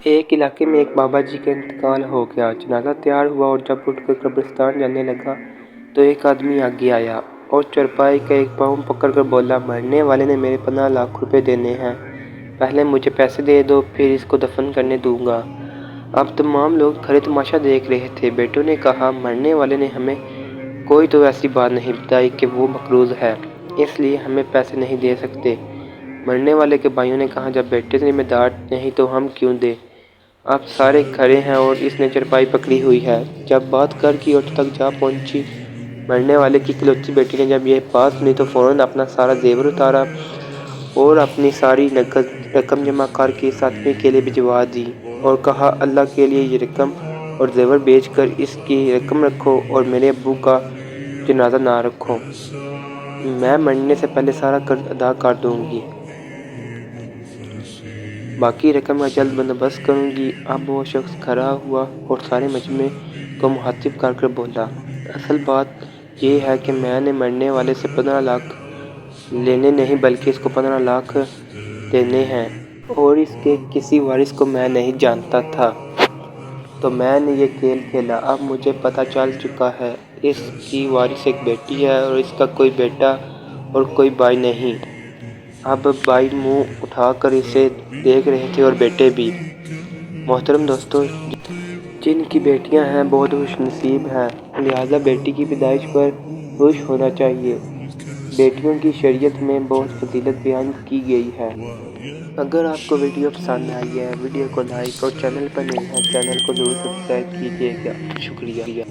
ایک علاقے میں ایک بابا جی کا انتقال ہو گیا۔ جنازہ تیار ہوا اور جب اٹھ کر قبرستان جانے لگا تو ایک آدمی آگے آیا اور چارپائی کا ایک پاؤں پکڑ کر بولا، مرنے والے نے میرے 15 لاکھ روپے دینے ہیں، پہلے مجھے پیسے دے دو پھر اس کو دفن کرنے دوں گا۔ اب تمام لوگ کھڑے تماشا دیکھ رہے تھے۔ بیٹوں نے کہا، مرنے والے نے ہمیں کوئی تو ایسی بات نہیں بتائی کہ وہ مقروض ہے، اس لیے ہمیں پیسے نہیں دے سکتے۔ مرنے والے کے بھائیوں نے کہا، جب بیٹے ذمہ دار نہیں تو ہم کیوں دیں؟ اب سارے کھڑے ہیں اور اس نے چارپائی پکڑی ہوئی ہے۔ جب بات گھر کی عورتوں تک جا پہنچی، مرنے والے کی اکلوتی بیٹی نے جب یہ بات سنی تو فوراً اپنا سارا زیور اتارا اور اپنی ساری نقد رقم جمع کر کے ساتویں کیلے بھجوا دی اور کہا، اللہ کے لیے یہ رقم اور زیور بیچ کر اس کی رقم رکھو اور میرے ابو کا جنازہ نہ رکھو، میں مرنے سے پہلے سارا قرض ادا کر دوں گی، باقی رقم کا جلد بندوبست کروں گی۔ اب وہ شخص کھڑا ہوا اور سارے مجمع کو مخاطب کر کر بولا، اصل بات یہ ہے کہ میں نے مرنے والے سے 15 لاکھ لینے نہیں بلکہ اس کو 15 لاکھ دینے ہیں اور اس کے کسی وارث کو میں نہیں جانتا تھا، تو میں نے یہ کھیل کھیلا۔ اب مجھے پتہ چل چکا ہے، اس کی وارث ایک بیٹی ہے اور اس کا کوئی بیٹا اور کوئی بھائی نہیں۔ اب بھائی منہ اٹھا کر اسے دیکھ رہے تھے اور بیٹے بھی۔ محترم دوستو، جن کی بیٹیاں ہیں بہت خوش نصیب ہیں، لہٰذا بیٹی کی پیدائش پر خوش ہونا چاہیے۔ بیٹیوں کی شریعت میں بہت فضیلت بیان کی گئی ہے۔ اگر آپ کو ویڈیو پسند آئی ہے، ویڈیو کو لائک اور چینل پر نئے ہیں چینل کو ضرور سبسکرائب کیجیے گا۔ شکریہ۔